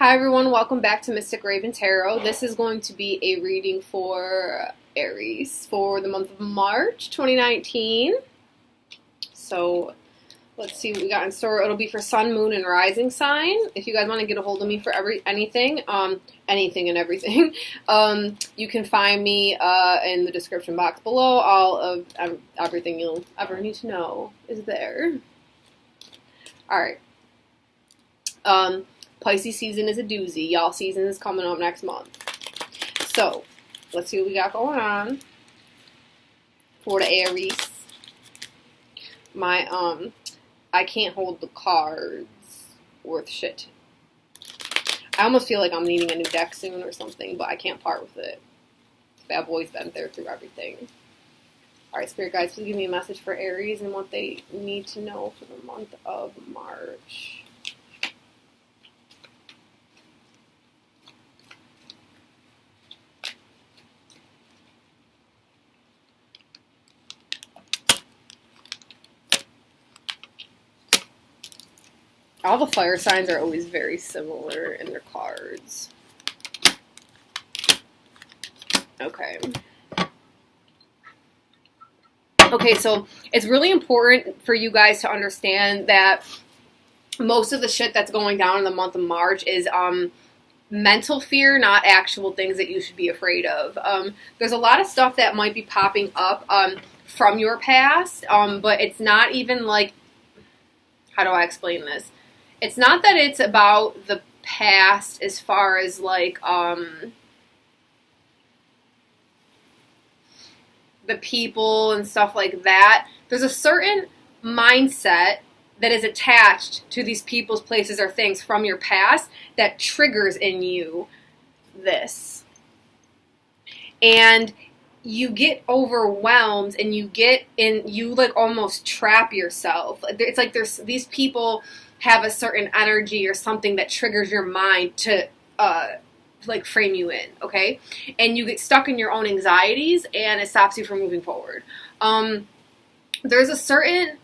Hi everyone, welcome back to Mystic Raven Tarot. This is going to be a reading for Aries for the month of March 2019. So let's see what we got in store. It'll be for Sun, Moon, and Rising sign. If you guys want to get a hold of me for anything and everything, you can find me in the description box below. All of everything you'll ever need to know is there. Alright. Pisces season is a doozy. Y'all season is coming up next month. So, let's see what we got going on for the Aries. I can't hold the cards worth shit. I almost feel like I'm needing a new deck soon or something, but I can't part with it. Bad boy's been there through everything. Alright, Spirit Guides, please give me a message for Aries and what they need to know for the month of March. All the fire signs are always very similar in their cards. Okay. Okay, so it's really important for you guys to understand that most of the shit that's going down in the month of March is mental fear, not actual things that you should be afraid of. There's a lot of stuff that might be popping up from your past, but it's not even like, how do I explain this? It's not that it's about the past as far as like the people and stuff like that. There's a certain mindset that is attached to these people's places or things from your past that triggers in you this. And you get overwhelmed and you like almost trap yourself. It's like these people have a certain energy or something that triggers your mind to like frame you in, okay? And you get stuck in your own anxieties and it stops you from moving forward. There's a certain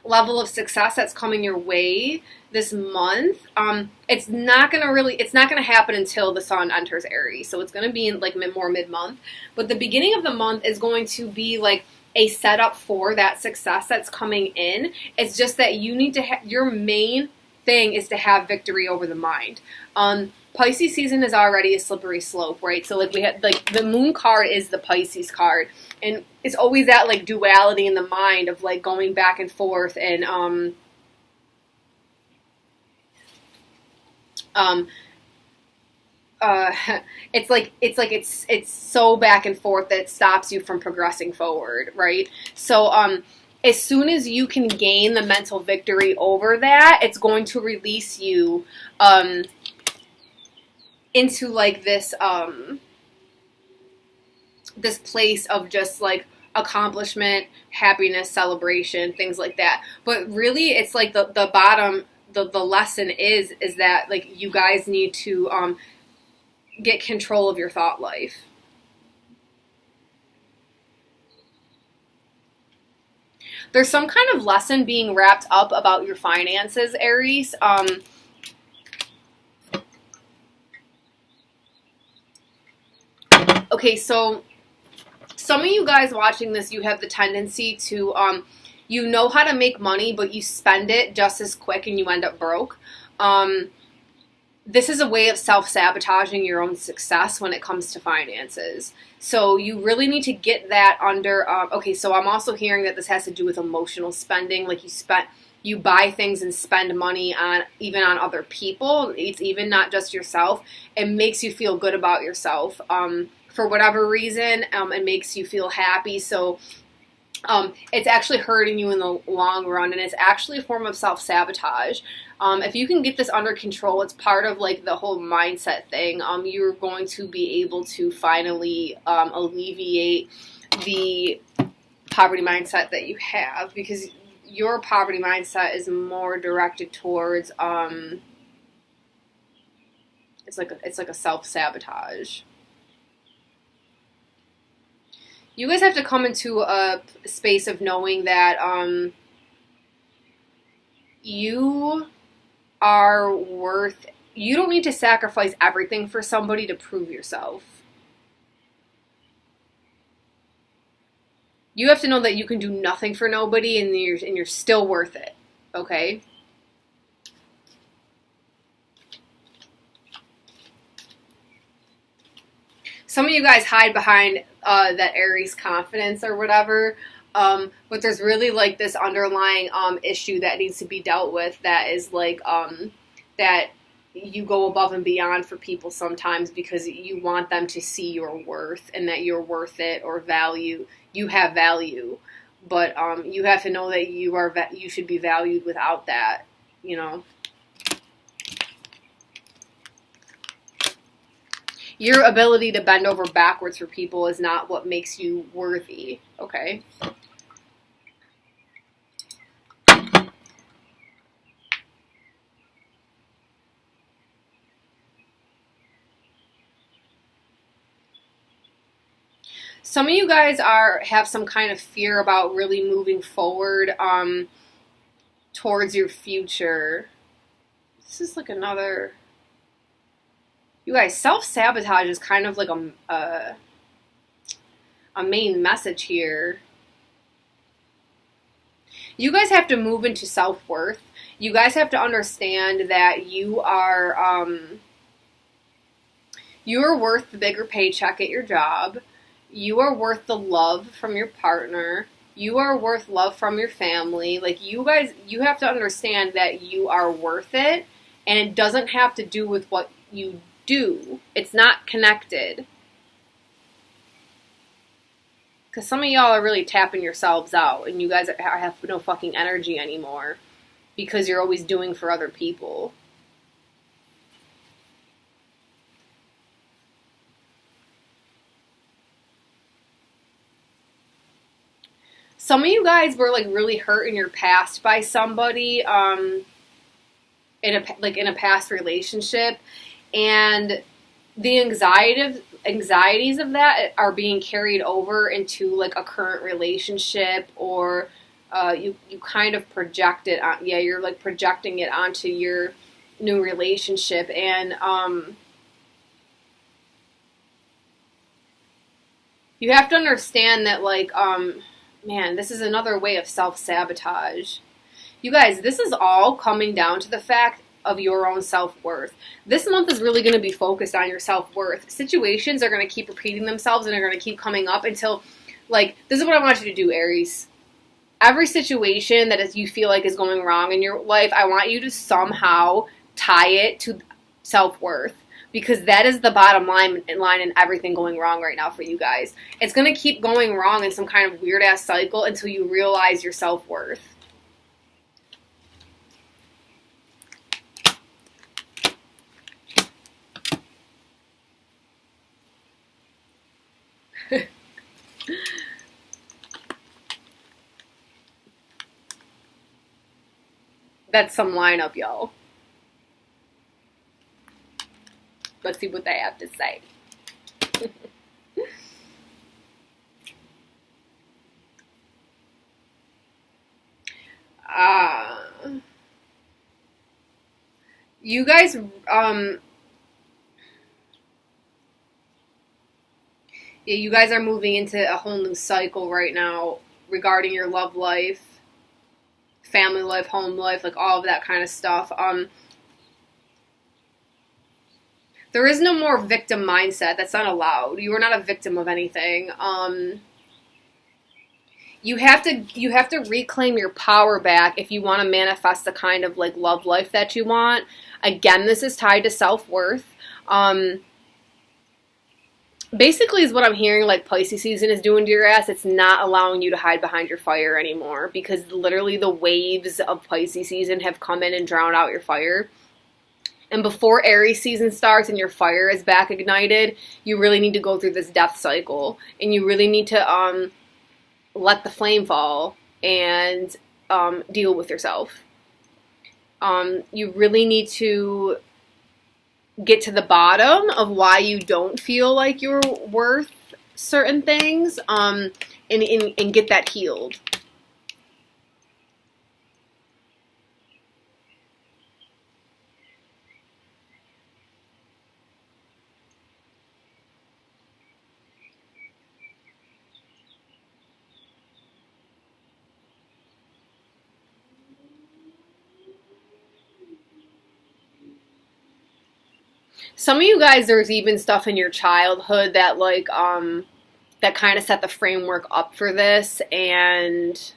level of success that's coming your way this month. It's not gonna happen until the sun enters Aries, so it's gonna be in like mid-month. But the beginning of the month is going to be like a setup for that success that's coming in. It's just that you need to your main thing is to have victory over the mind. Pisces season is already a slippery slope, right? So like we had like the moon card is the Pisces card, and it's always that like duality in the mind of like going back and forth and it's so back and forth that it stops you from progressing forward, right? So as soon as you can gain the mental victory over that, it's going to release you into like this this place of just like accomplishment, happiness, celebration, things like that. But really it's like the bottom, the lesson is that like you guys need to get control of your thought life. There's some kind of lesson being wrapped up about your finances, Aries. Okay, so some of you guys watching this, you have the tendency to, you know how to make money, but you spend it just as quick and you end up broke. This is a way of self-sabotaging your own success when it comes to finances. So you really need to get that under, okay, so I'm also hearing that this has to do with emotional spending. Like you buy things and spend money even on other people. It's even not just yourself. It makes you feel good about yourself. For whatever reason, it makes you feel happy. So it's actually hurting you in the long run, and it's actually a form of self-sabotage. If you can get this under control, it's part of like the whole mindset thing. You're going to be able to finally alleviate the poverty mindset that you have, because your poverty mindset is more directed towards it's like a self-sabotage. You guys have to come into a space of knowing that you are worth, you don't need to sacrifice everything for somebody to prove yourself. You have to know that you can do nothing for nobody and you're still worth it, okay? Some of you guys hide behind that Aries confidence or whatever, but there's really like this underlying issue that needs to be dealt with that is like that you go above and beyond for people sometimes because you want them to see your worth and that you're worth it or you have value, but you have to know that you should be valued without that, you know. Your ability to bend over backwards for people is not what makes you worthy, okay? Some of you guys have some kind of fear about really moving forward towards your future. This is like another... You guys, self-sabotage is kind of like a main message here. You guys have to move into self-worth. You guys have to understand that you're worth the bigger paycheck at your job. You are worth the love from your partner. You are worth love from your family. Like, you guys, you have to understand that you are worth it, and it doesn't have to do with what you do. It's not connected. Because some of y'all are really tapping yourselves out, and you guys have no fucking energy anymore because you're always doing for other people. Some of you guys were like really hurt in your past by somebody in a past relationship, and the anxieties of that are being carried over into like a current relationship, or you kind of project it on, you're like projecting it onto your new relationship, and you have to understand that like man, this is another way of self-sabotage. You guys, this is all coming down to the fact of your own self-worth. This month is really going to be focused on your self-worth. Situations are going to keep repeating themselves and are going to keep coming up until, like, this is what I want you to do, Aries. Every situation that you feel like is going wrong in your life, I want you to somehow tie it to self-worth. Because that is the bottom line in everything going wrong right now for you guys. It's going to keep going wrong in some kind of weird-ass cycle until you realize your self-worth. That's some lineup, y'all. Let's see what they have to say. You guys, you guys are moving into a whole new cycle right now regarding your love life, family life, home life, like all of that kind of stuff. There is no more victim mindset. That's not allowed. You are not a victim of anything. You have to reclaim your power back if you want to manifest the kind of like love life that you want. Again, this is tied to self-worth. Basically is what I'm hearing like Pisces season is doing to your ass. It's not allowing you to hide behind your fire anymore, because literally the waves of Pisces season have come in and drowned out your fire. And before Aries season starts and your fire is back ignited, you really need to go through this death cycle. And you really need to let the flame fall and deal with yourself. You really need to get to the bottom of why you don't feel like you're worth certain things and get that healed. Some of you guys, there's even stuff in your childhood that like that kind of set the framework up for this, and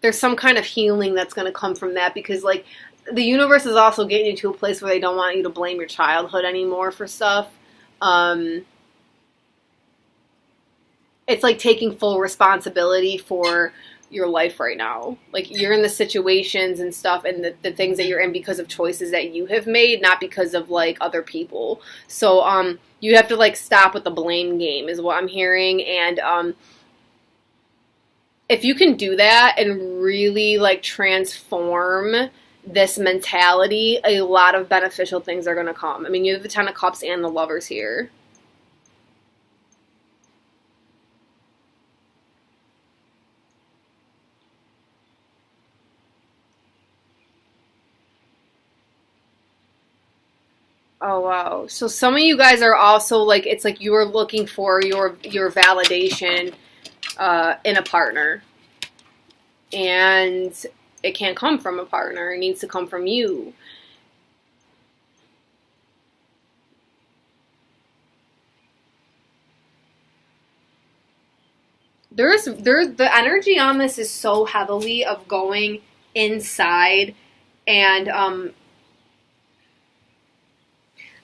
there's some kind of healing that's going to come from that, because like the universe is also getting you to a place where they don't want you to blame your childhood anymore for stuff. It's like taking full responsibility for your life right now. Like, you're in the situations and stuff and the things that you're in because of choices that you have made, not because of like other people. So you have to like stop with the blame game is what I'm hearing. And if you can do that and really like transform this mentality, a lot of beneficial things are going to come. I mean, you have the Ten of Cups and the Lovers here. Oh, wow. So some of you guys are also like, it's like you're looking for your validation in a partner. And it can't come from a partner. It needs to come from you. There's the energy on this is so heavily of going inside, and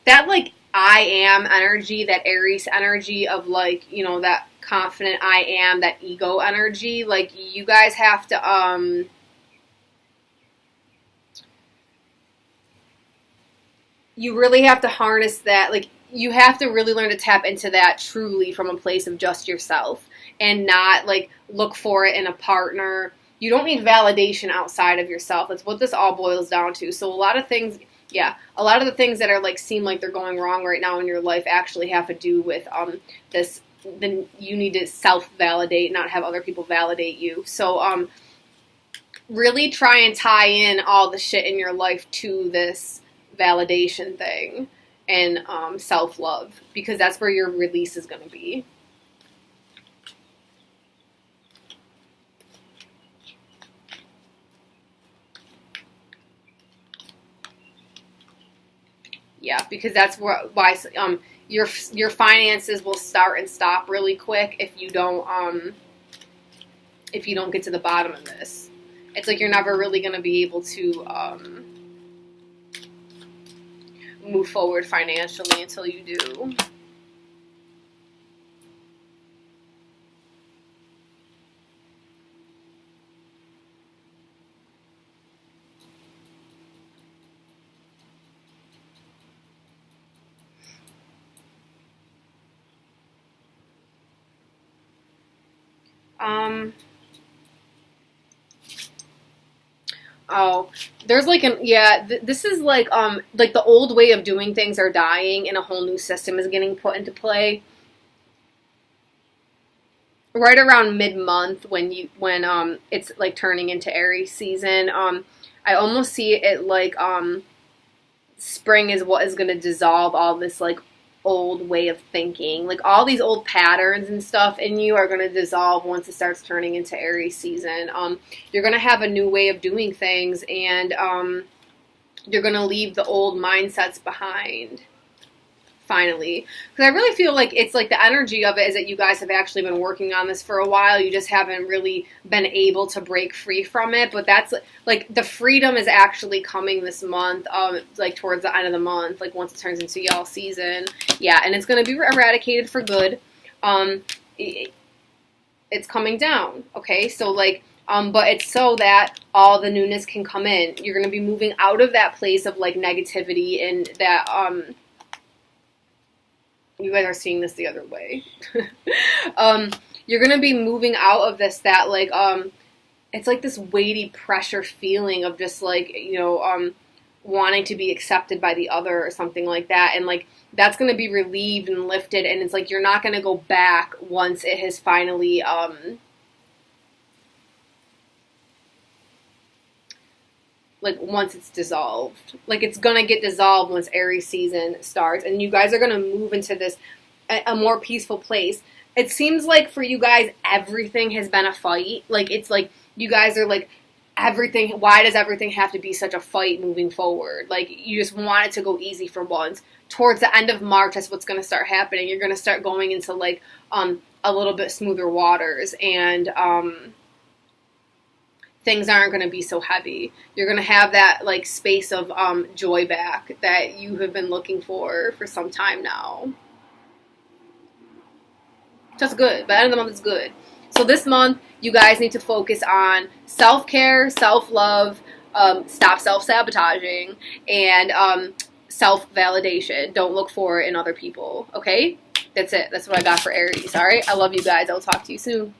that like I am energy, that Aries energy of like, you know, that confident I am, that ego energy, like you guys have to you really have to harness that. Like, you have to really learn to tap into that truly from a place of just yourself, and not like look for it in a partner. You don't need validation outside of yourself. That's what this all boils down to. So a lot of things, yeah, a lot of the things that are like seem like they're going wrong right now in your life actually have to do with this. Then you need to self-validate, not have other people validate you. So really try and tie in all the shit in your life to this validation thing and self-love, because that's where your release is going to be. Yeah, because that's why your finances will start and stop really quick if you don't get to the bottom of this. It's like you're never really going to be able to move forward financially until you do. Oh, there's like this is like the old way of doing things are dying and a whole new system is getting put into play. Right around mid-month when it's like turning into Aries season, I almost see it like spring is what is going to dissolve all this like old way of thinking. Like all these old patterns and stuff in you are going to dissolve once it starts turning into Aries season. You're going to have a new way of doing things, and you're going to leave the old mindsets behind. Finally, because I really feel like it's like the energy of it is that you guys have actually been working on this for a while. You just haven't really been able to break free from it. But that's like the freedom is actually coming this month, like towards the end of the month, like once it turns into y'all season. Yeah, and it's going to be eradicated for good. It's coming down. Okay, so like, but it's so that all the newness can come in. You're going to be moving out of that place of like negativity and that you guys are seeing this the other way. You're going to be moving out of this, that like, it's like this weighty pressure feeling of just like, you know, wanting to be accepted by the other or something like that. And like, that's going to be relieved and lifted. And it's like, you're not going to go back once it has finally, like once it's dissolved. Like it's going to get dissolved once Aries season starts, and you guys are going to move into this, a more peaceful place. It seems like for you guys, everything has been a fight. Like it's like you guys are like why does everything have to be such a fight moving forward? Like, you just want it to go easy for once. Towards the end of March, that's what's going to start happening. You're going to start going into like a little bit smoother waters, and things aren't going to be so heavy. You're going to have that like space of joy back that you have been looking for some time now. Just good. By the end of the month, it's good. So this month, you guys need to focus on self-care, self-love, stop self-sabotaging, and self-validation. Don't look for it in other people, okay? That's it. That's what I got for Aries, all right? I love you guys. I will talk to you soon.